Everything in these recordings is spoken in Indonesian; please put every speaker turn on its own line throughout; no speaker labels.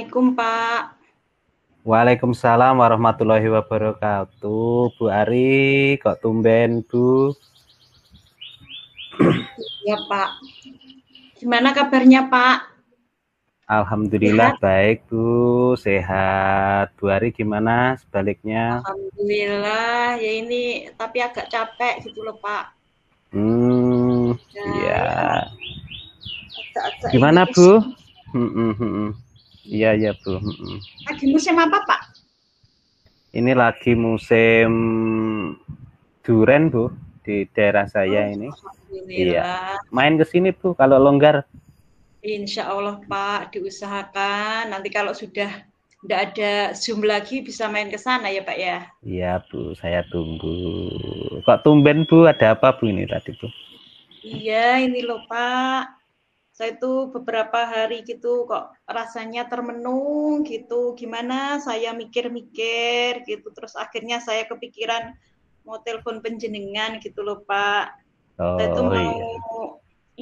Assalamualaikum, Pak.
Waalaikumsalam warahmatullahi wabarakatuh. Bu Ari, kok tumben, Bu?
Ya, Pak. Gimana kabarnya, Pak?
Alhamdulillah
Sehat?
baik, Bu. Sehat. Bu Ari gimana sebaliknya?
Alhamdulillah. Ya ini, tapi agak capek gitu loh, Pak.
Iya.
Ya, agak-agak ini
Gimana, Bu?
musim.
Iya, iya, Bu.
Lagi musim apa, Pak?
Ini lagi musim duren, Bu, di daerah saya
Oh,
ini. Iya.
Alhamdulillah.
Main ke sini, Bu, kalau longgar.
Insya Allah, Pak, diusahakan. Nanti kalau sudah tidak ada Zoom lagi, bisa main ke sana ya, Pak ya?
Iya, Bu, saya tunggu. Kok tumben, Bu? Ada apa, Bu, ini tadi, Bu?
Iya, ini loh, Pak. Saya tuh beberapa hari gitu kok rasanya termenung gitu. Gimana saya mikir-mikir gitu. Terus akhirnya saya kepikiran mau telepon penjenengan gitu loh, Pak. Saya tuh
Oh,
mau
iya.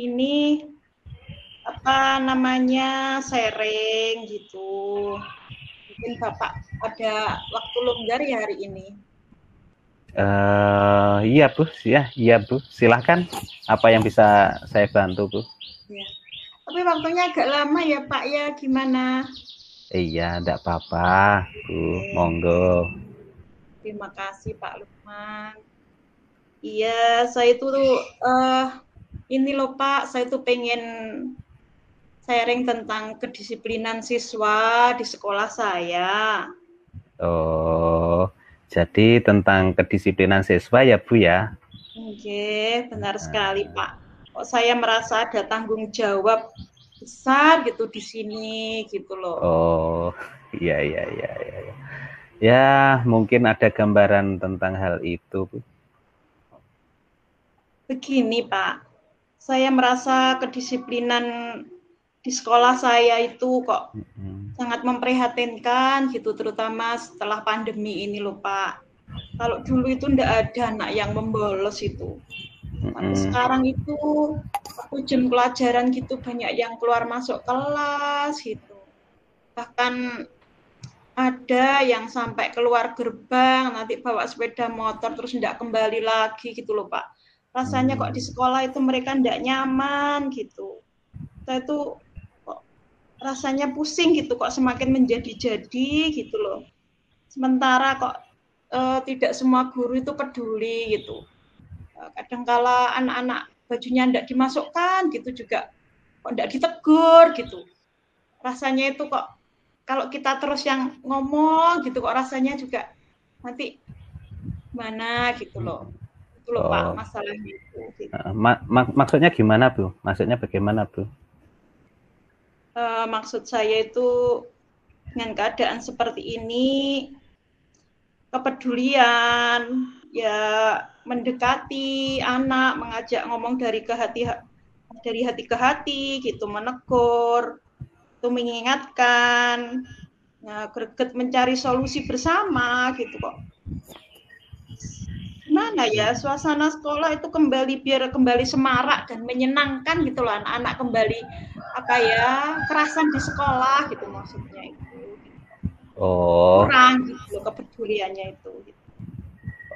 ini apa namanya sharing gitu. Mungkin Bapak ada waktu longgar ya hari ini.
Iya, Bu. Iya, Bu. Silahkan. Apa yang bisa saya bantu, Bu?
Ya. Tapi waktunya agak lama ya, Pak ya. Gimana?
Iya, enggak apa-apa, Bu.
Oke.
Monggo.
Terima kasih Pak Lukman. Iya, saya itu ini loh Pak, saya tuh pengen sharing tentang kedisiplinan siswa di sekolah saya.
Oh, jadi tentang kedisiplinan siswa ya, Bu ya?
Oke, benar sekali Pak. Kok saya merasa ada tanggung jawab besar gitu di sini gitu loh.
Oh, iya, iya, iya, iya. Ya, mungkin ada gambaran tentang hal itu, Bu.
Begini Pak, saya merasa kedisiplinan di sekolah saya itu kok sangat memprihatinkan gitu, terutama setelah pandemi ini loh Pak. Kalau dulu itu enggak ada anak yang membolos itu. Tapi sekarang itu waktu jam pelajaran gitu banyak yang keluar masuk kelas gitu. Bahkan ada yang sampai keluar gerbang, nanti bawa sepeda motor terus enggak kembali lagi gitu loh Pak. Rasanya kok di sekolah itu mereka enggak nyaman gitu. Saya tuh kok rasanya pusing gitu kok semakin menjadi-jadi gitu loh. Sementara kok tidak semua guru itu peduli gitu. Kadangkala anak-anak bajunya tidak dimasukkan gitu juga kok tidak ditegur gitu. Rasanya itu kok kalau kita terus yang ngomong gitu kok rasanya juga nanti mana gitu loh. Itu loh Pak
Oh,
masalahnya itu. Gitu.
maksudnya gimana, Bu? Maksudnya bagaimana, Bu?
Maksud saya itu dengan keadaan seperti ini kepedulian, ya mendekati anak, mengajak ngomong dari hati ke hati gitu, menegur, itu mengingatkan, nah, greget mencari solusi bersama gitu kok. Gimana ya, suasana sekolah itu biar kembali semarak dan menyenangkan gitu loh, anak-anak kembali apa ya, kerasan di sekolah gitu maksudnya itu.
Oh,
Kurang gitu loh kepeduliannya itu. Gitu.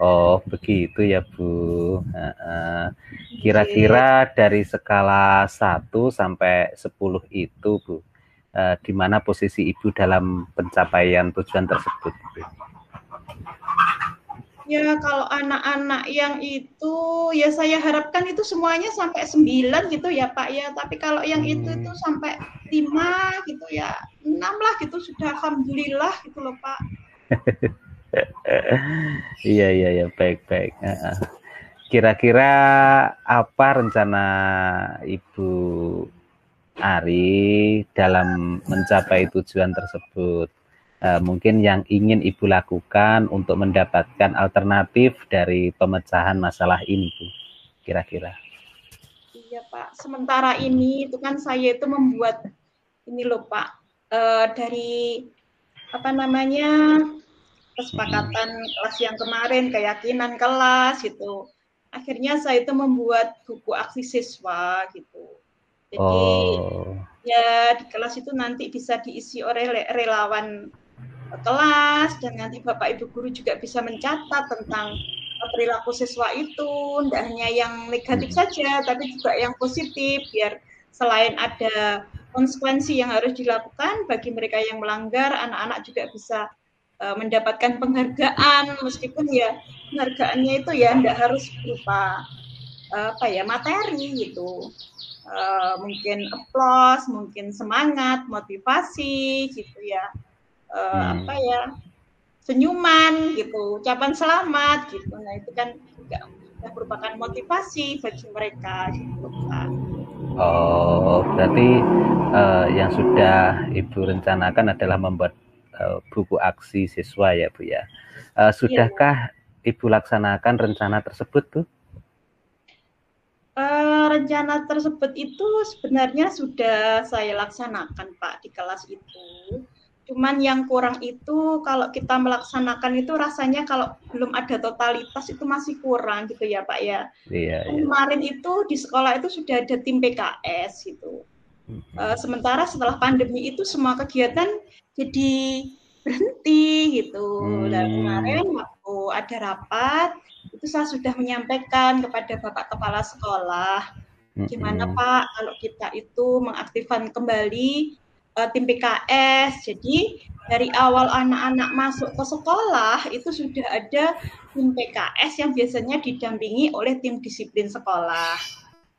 oh, begitu ya, Bu.
Oke.
Kira-kira dari skala 1 sampai 10 itu, Bu, di mana posisi Ibu dalam pencapaian tujuan tersebut, Bu?
Ya kalau anak-anak yang itu ya saya harapkan itu semuanya sampai 9 gitu ya Pak ya. Tapi kalau yang itu sampai 5 gitu ya, 6 lah gitu sudah alhamdulillah gitu loh Pak.
Iya, iya, iya, baik-baik. Kira-kira apa rencana Ibu Ari dalam mencapai tujuan tersebut? Mungkin yang ingin Ibu lakukan untuk mendapatkan alternatif dari pemecahan masalah ini, Bu. Kira-kira.
Iya Pak. Sementara ini itu kan saya itu membuat ini loh Pak dari apa namanya kesepakatan kelas yang kemarin, keyakinan kelas itu. Akhirnya saya itu membuat buku aksi siswa gitu. Jadi
Oh.
ya di kelas itu nanti bisa diisi oleh relawan kelas, dan nanti Bapak Ibu guru juga bisa mencatat tentang perilaku siswa itu, tidak hanya yang negatif saja, tapi juga yang positif, biar selain ada konsekuensi yang harus dilakukan bagi mereka yang melanggar, anak-anak juga bisa mendapatkan penghargaan, meskipun ya penghargaannya itu ya tidak harus berupa materi gitu. Mungkin applause, mungkin semangat, motivasi gitu ya. Senyuman gitu, ucapan selamat gitu. Nah, itu kan juga sudah merupakan motivasi bagi mereka gitu, Pak.
Oh, berarti yang sudah Ibu rencanakan adalah membuat buku aksi siswa ya, Bu ya.
Iya.
Sudahkah Ibu laksanakan rencana tersebut, Bu?
Rencana tersebut itu sebenarnya sudah saya laksanakan, Pak, di kelas itu. Cuman yang kurang itu kalau kita melaksanakan itu rasanya kalau belum ada totalitas itu masih kurang gitu ya, Pak ya.
Iya, iya.
Kemarin itu di sekolah itu sudah ada tim PKS gitu. Sementara setelah pandemi itu semua kegiatan jadi berhenti gitu. Dan kemarin waktu ada rapat itu saya sudah menyampaikan kepada Bapak Kepala Sekolah, gimana Pak kalau kita itu mengaktifkan kembali tim PKS. Jadi dari awal anak-anak masuk ke sekolah itu sudah ada tim PKS yang biasanya didampingi oleh tim disiplin sekolah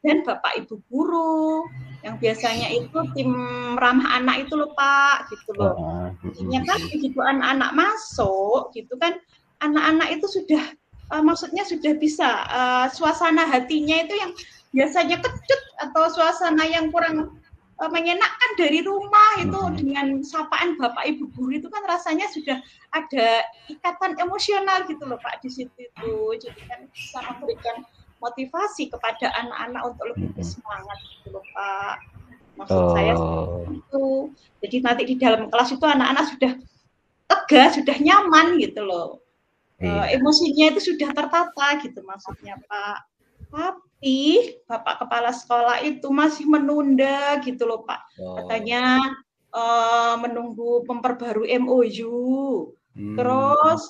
dan Bapak Ibu guru yang biasanya itu tim ramah anak itu loh Pak gitu loh. Jadinya kan begitu anak-anak masuk gitu kan, anak-anak itu sudah maksudnya sudah bisa suasana hatinya itu yang biasanya kecut atau suasana yang kurang menyenangkan dari rumah itu dengan sapaan Bapak Ibu guru itu kan rasanya sudah ada ikatan emosional gitu loh Pak di situ itu. Jadi kan bisa memberikan motivasi kepada anak-anak untuk lebih bersemangat gitu loh Pak. Maksud saya itu. Jadi nanti di dalam kelas itu anak-anak sudah lega, sudah nyaman gitu loh. Emosinya itu sudah tertata gitu maksudnya Pak. Tapi Bapak Kepala Sekolah itu masih menunda gitu loh Pak. Katanya menunggu memperbarui MOU. Terus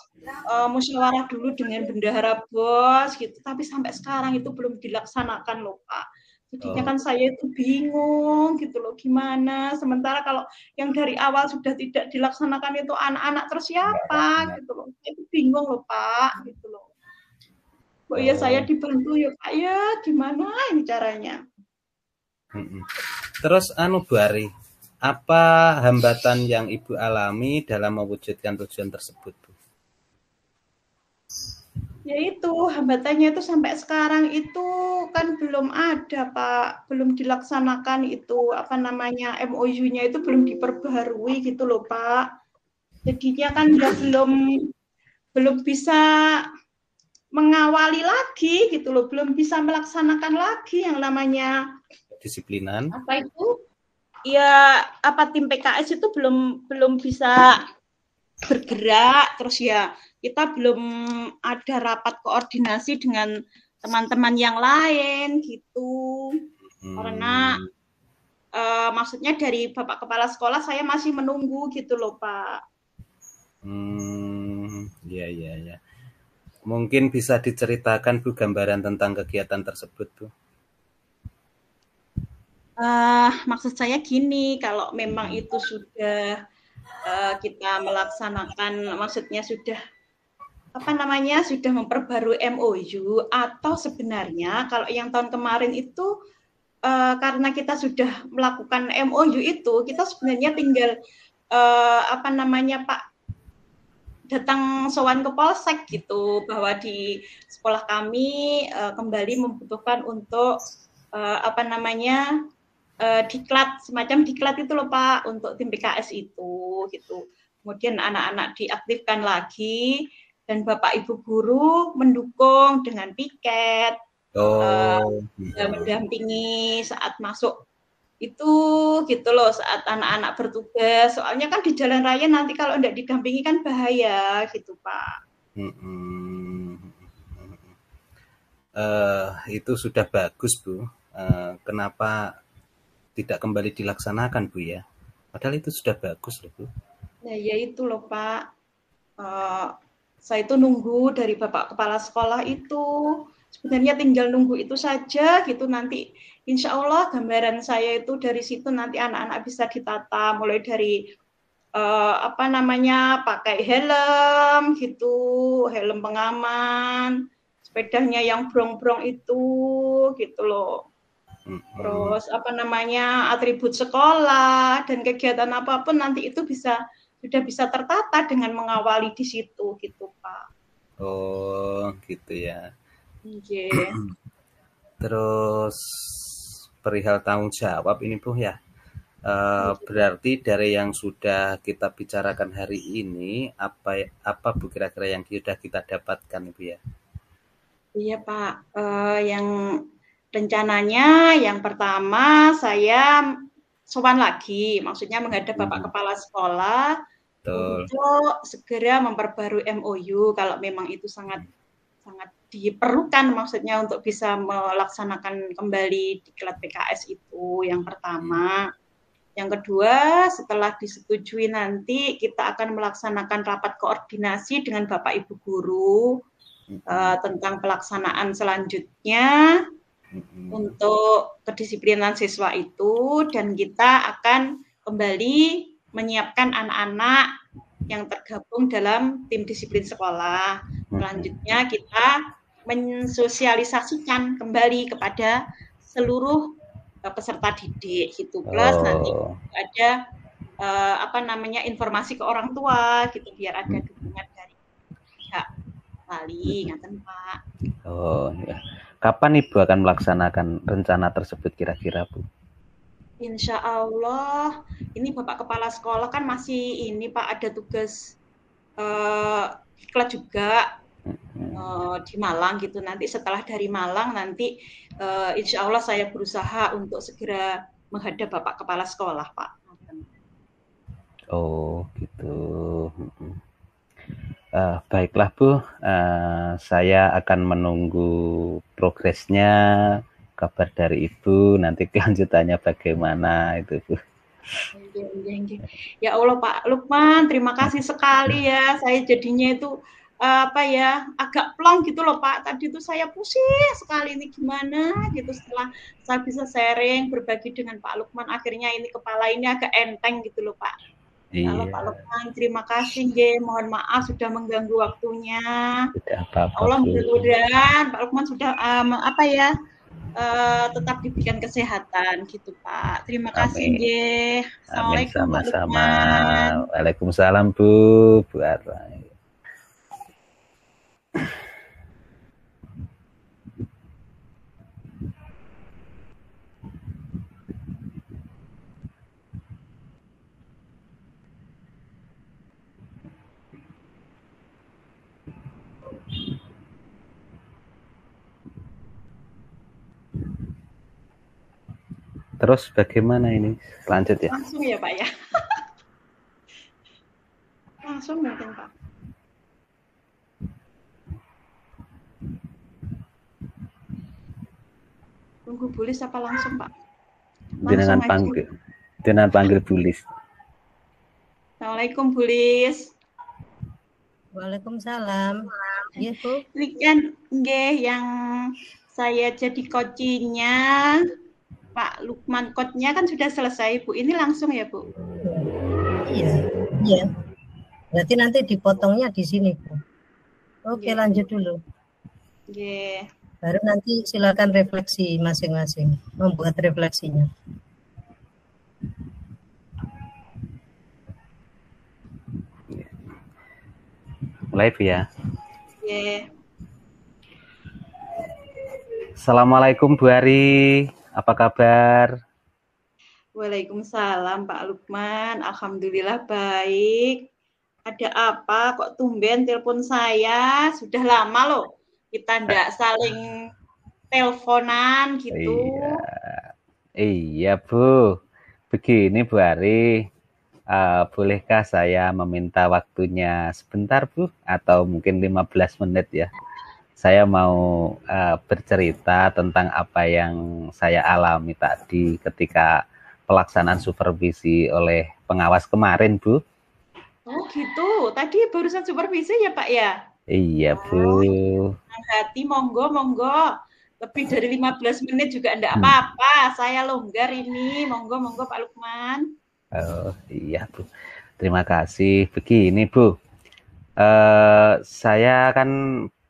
musyawarah dulu dengan bendahara bos gitu. Tapi sampai sekarang itu belum dilaksanakan loh Pak. Jadinya kan saya itu bingung gitu loh gimana. Sementara kalau yang dari awal sudah tidak dilaksanakan itu anak-anak terus siapa gitu loh. Saya itu bingung loh Pak gitu loh. Kok ya saya dibantu ya Pak ya gimana ini caranya.
Terus Bu Ari, apa hambatan yang Ibu alami dalam mewujudkan tujuan tersebut, Bu?
Ya itu hambatannya itu sampai sekarang itu kan belum ada Pak, belum dilaksanakan itu MOU-nya itu belum diperbarui gitu loh Pak. Jadinya kan ya belum bisa mengawali lagi gitu loh, belum bisa melaksanakan lagi yang namanya
disiplinan.
Apa itu? Ya tim PKS itu belum bisa bergerak, terus ya kita belum ada rapat koordinasi dengan teman-teman yang lain gitu. Karena maksudnya dari Bapak Kepala Sekolah saya masih menunggu gitu loh Pak.
Ya. Mungkin bisa diceritakan Bu gambaran tentang kegiatan tersebut Bu.
Maksud saya gini, kalau memang itu sudah kita melaksanakan, maksudnya sudah sudah memperbarui MOU, atau sebenarnya kalau yang tahun kemarin itu karena kita sudah melakukan MOU itu, kita sebenarnya tinggal Pak datang sowan ke polsek gitu, bahwa di sekolah kami kembali membutuhkan untuk diklat, semacam diklat itu loh Pak, untuk tim PKS itu gitu. Kemudian anak-anak diaktifkan lagi dan Bapak Ibu guru mendukung dengan piket, mendampingi saat masuk itu gitu loh, saat anak-anak bertugas. Soalnya kan di jalan raya nanti kalau tidak didampingi kan bahaya gitu Pak.
Itu sudah bagus Bu. Kenapa tidak kembali dilaksanakan Bu ya. Padahal itu sudah bagus loh Bu.
Ya itu loh Pak. Saya itu nunggu dari Bapak Kepala Sekolah itu. Sebenarnya tinggal nunggu itu saja gitu, nanti insya Allah gambaran saya itu dari situ nanti anak-anak bisa ditata mulai dari pakai helm gitu, helm pengaman, sepedanya yang brong-brong itu gitu loh. Terus atribut sekolah dan kegiatan apapun nanti itu sudah bisa tertata dengan mengawali di situ gitu Pak.
Oh gitu ya.
Yeah.
Terus perihal tanggung jawab ini Bu ya. Berarti dari yang sudah kita bicarakan hari ini apa Bu kira-kira yang sudah kita dapatkan Ibu ya?
Iya Pak, yang rencananya yang pertama saya sowan lagi, maksudnya menghadap Bapak Kepala Sekolah untuk segera memperbarui MOU kalau memang itu sangat diperlukan, maksudnya untuk bisa melaksanakan kembali diklat PKS itu yang pertama. Yang kedua, setelah disetujui nanti kita akan melaksanakan rapat koordinasi dengan Bapak Ibu guru tentang pelaksanaan selanjutnya untuk kedisiplinan siswa itu, dan kita akan kembali menyiapkan anak-anak yang tergabung dalam tim disiplin sekolah. Selanjutnya kita mensosialisasikan kembali kepada seluruh peserta didik gitu, plus nanti ada informasi ke orang tua gitu biar ada dukungan dari pihak Bali, ngaten Pak.
Oh ya. Kapan Ibu akan melaksanakan rencana tersebut kira-kira Bu?
Insya Allah, ini Bapak Kepala Sekolah kan masih ini Pak, ada tugas diklat juga di Malang gitu. Nanti setelah dari Malang nanti insya Allah saya berusaha untuk segera menghadap Bapak Kepala Sekolah Pak.
Oh gitu. Baiklah Bu, saya akan menunggu progresnya, kabar dari Ibu, nanti kelanjutannya bagaimana itu Bu.
Ya Allah Pak Lukman, terima kasih sekali ya, saya jadinya itu agak plong gitu loh Pak. Tadi itu saya pusing sekali ini gimana gitu, setelah saya bisa sharing berbagi dengan Pak Lukman, akhirnya ini kepala ini agak enteng gitu loh Pak.
Iya.
Halo Pak Lukman, terima kasih nggih, mohon maaf sudah mengganggu waktunya.
Tidak apa-apa.
Allah mudah-mudahan Pak Lukman sudah tetap diberikan kesehatan gitu Pak. Terima kasih nggih.
Assalamualaikum Pak Lukman. Waalaikumsalam Bu Ara. Terus bagaimana ini? Lanjut ya?
Langsung ya Pak ya? Langsung mungkin Pak. Tunggu Bulis apa langsung Pak?
Dengan panggil Bulis.
Assalamualaikum Bulis.
Waalaikumsalam. Iya Bu.
Ini kan nggih yang saya jadi coachnya Pak Lukman, coachnya kan sudah selesai Bu. Ini langsung ya Bu?
Iya. Berarti nanti dipotongnya di sini Bu. Oke, lanjut dulu.
Oke.
Baru nanti silakan refleksi masing-masing, membuat refleksinya.
Live ya.
Yeah.
Assalamualaikum Bu Ari, apa kabar?
Waalaikumsalam Pak Lukman, alhamdulillah baik. Ada apa kok tumben telepon saya? Sudah lama loh kita ndak saling teleponan gitu.
Iya Bu, begini Bu Ari. Bolehkah saya meminta waktunya sebentar Bu, atau mungkin 15 menit ya? Saya mau bercerita tentang apa yang saya alami tadi ketika pelaksanaan supervisi oleh pengawas kemarin, Bu.
Oh gitu, tadi barusan supervisi ya Pak ya?
Iya, Bu.
Hati, monggo, lebih dari 15 menit juga enggak apa-apa, saya longgar ini, monggo Pak Lukman.
Oh iya, Bu. Terima kasih. Begini, Bu. Saya kan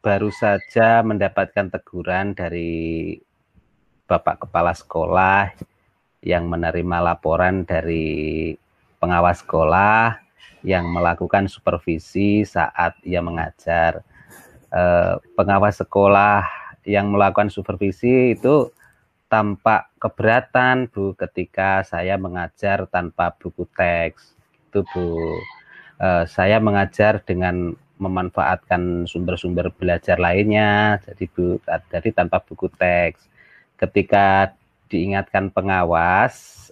baru saja mendapatkan teguran dari Bapak Kepala Sekolah yang menerima laporan dari pengawas sekolah yang melakukan supervisi saat ia mengajar. Pengawas sekolah yang melakukan supervisi itu tampak keberatan, Bu, ketika saya mengajar tanpa buku teks. Itu, Bu. Saya mengajar dengan memanfaatkan sumber-sumber belajar lainnya, jadi tanpa buku teks. Ketika diingatkan pengawas,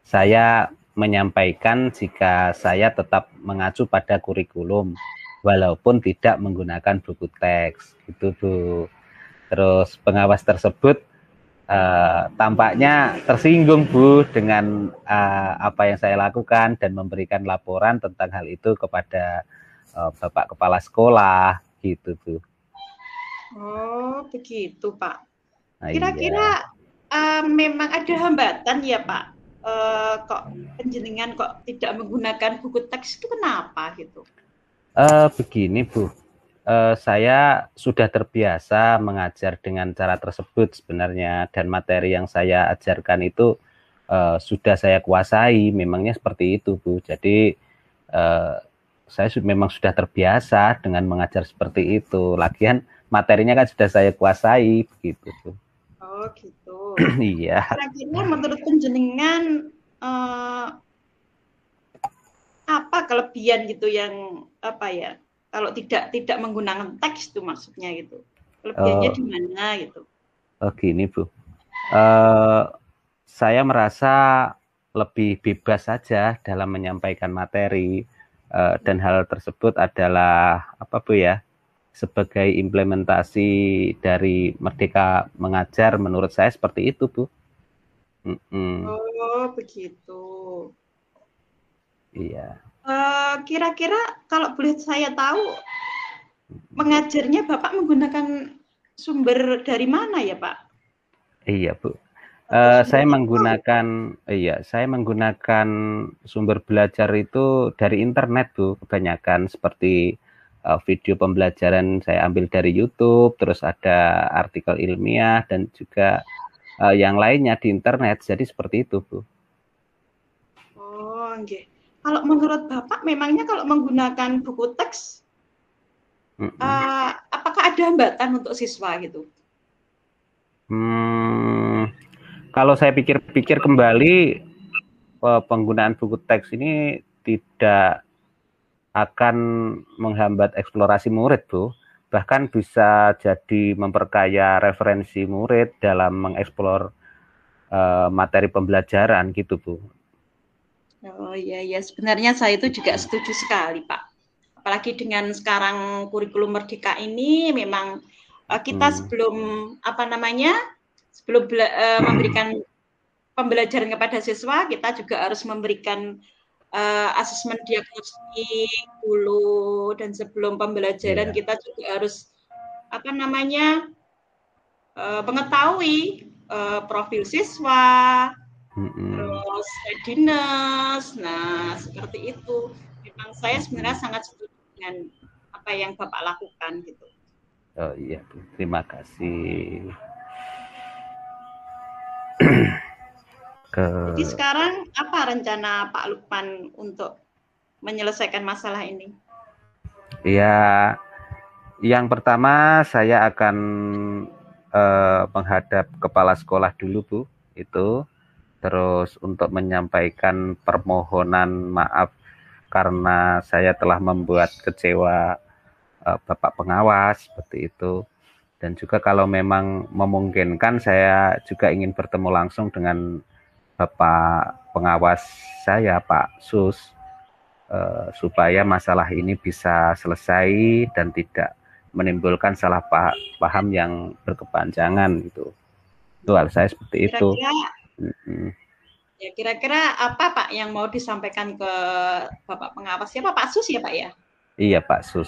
saya menyampaikan jika saya tetap mengacu pada kurikulum, walaupun tidak menggunakan buku teks, gitu, Bu. Terus pengawas tersebut tampaknya tersinggung, Bu, dengan apa yang saya lakukan dan memberikan laporan tentang hal itu kepada Bapak Kepala Sekolah, gitu, Bu.
Oh, begitu, Pak.
Nah,
kira-kira memang ada hambatan ya, Pak? Kok penjenengan kok tidak menggunakan buku teks itu kenapa gitu?
Begini, Bu. Saya sudah terbiasa mengajar dengan cara tersebut sebenarnya, dan materi yang saya ajarkan itu sudah saya kuasai, memangnya seperti itu, Bu. Jadi saya memang sudah terbiasa dengan mengajar seperti itu. Lagian materinya kan sudah saya kuasai, begitu, Bu.
Oh gitu.
Iya.
Kira-kira menurut penjenengan apa kelebihan gitu yang apa ya? Kalau tidak menggunakan teks itu maksudnya gitu. Kelebihannya di mana gitu?
Oh gini, Bu. Saya merasa lebih bebas saja dalam menyampaikan materi, dan hal tersebut adalah apa, Bu ya? Sebagai implementasi dari Merdeka Mengajar, menurut saya seperti itu, Bu.
Oh begitu.
Iya.
Kira-kira kalau boleh saya tahu, mengajarnya Bapak menggunakan sumber dari mana ya, Pak?
Iya, Bu. Saya menggunakan sumber belajar itu dari internet, Bu. Kebanyakan seperti video pembelajaran saya ambil dari YouTube, terus ada artikel ilmiah dan juga yang lainnya di internet. Jadi seperti itu, Bu.
Oh, okay. Kalau menurut Bapak, memangnya kalau menggunakan buku teks, apakah ada hambatan untuk siswa gitu?
Kalau saya pikir-pikir kembali, penggunaan buku teks ini tidak akan menghambat eksplorasi murid, Bu. Bahkan bisa jadi memperkaya referensi murid dalam mengeksplor materi pembelajaran gitu, Bu.
Oh iya, sebenarnya saya itu juga setuju sekali, Pak. Apalagi dengan sekarang kurikulum Merdeka ini memang kita sebelum memberikan pembelajaran kepada siswa, kita juga harus memberikan asesmen diagnostik dulu, dan sebelum pembelajaran kita juga harus mengetahui profil siswa, terus readiness. Nah, seperti itu. Memang saya sebenarnya sangat setuju dengan apa yang Bapak lakukan gitu.
Oh iya, Bu. Terima kasih.
Jadi sekarang apa rencana Pak Lukman untuk menyelesaikan masalah ini?
Ya, yang pertama saya akan menghadap kepala sekolah dulu, Bu. Itu. Terus untuk menyampaikan permohonan maaf karena saya telah membuat kecewa Bapak pengawas, seperti itu. Dan juga kalau memang memungkinkan, saya juga ingin bertemu langsung dengan Bapak pengawas saya, Pak Sus, supaya masalah ini bisa selesai dan tidak menimbulkan salah paham yang berkepanjangan gitu. Itu hal saya seperti itu.
Ya, kira-kira apa Pak yang mau disampaikan ke Bapak pengawas? Siapa Pak Sus ya Pak ya?
Iya Pak Sus.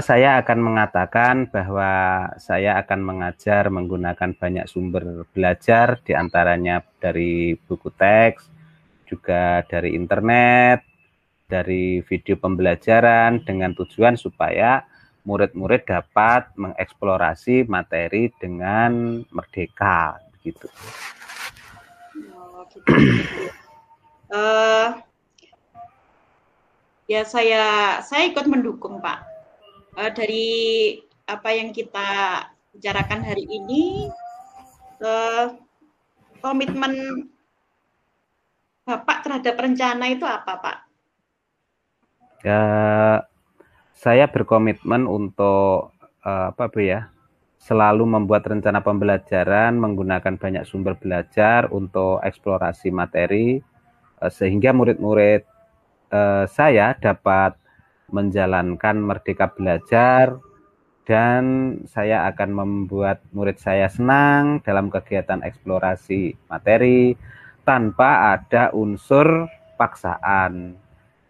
Saya akan mengatakan bahwa saya akan mengajar menggunakan banyak sumber belajar, diantaranya dari buku teks, juga dari internet, dari video pembelajaran, dengan tujuan supaya murid-murid dapat mengeksplorasi materi dengan merdeka, begitu.
Oh, gitu. Ya saya ikut mendukung Pak. Dari apa yang kita bicarakan hari ini, komitmen Bapak terhadap rencana itu apa Pak?
Ya, saya berkomitmen untuk apa Bu ya, selalu membuat rencana pembelajaran menggunakan banyak sumber belajar untuk eksplorasi materi, sehingga murid-murid saya dapat menjalankan merdeka belajar, dan saya akan membuat murid saya senang dalam kegiatan eksplorasi materi tanpa ada unsur paksaan.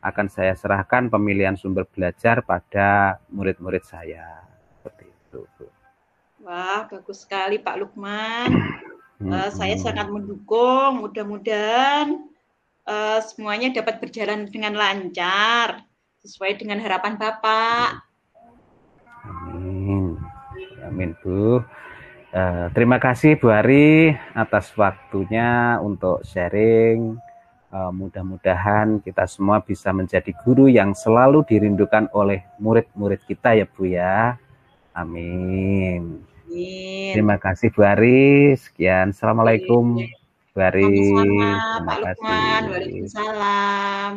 Akan saya serahkan pemilihan sumber belajar pada murid-murid saya. Seperti itu.
Wah, bagus sekali Pak Lukman. Saya sangat mendukung. Mudah-mudahan semuanya dapat berjalan dengan lancar sesuai dengan harapan Bapak.
Amin. Amin Bu. Terima kasih Bu Ari atas waktunya untuk sharing. Mudah-mudahan kita semua bisa menjadi guru yang selalu dirindukan oleh murid-murid kita ya Bu ya. Amin. Terima kasih Bu Ari. Sekian. Assalamualaikum Bu Ari.
Sama-sama Pak Lukman. Waalaikumsalam.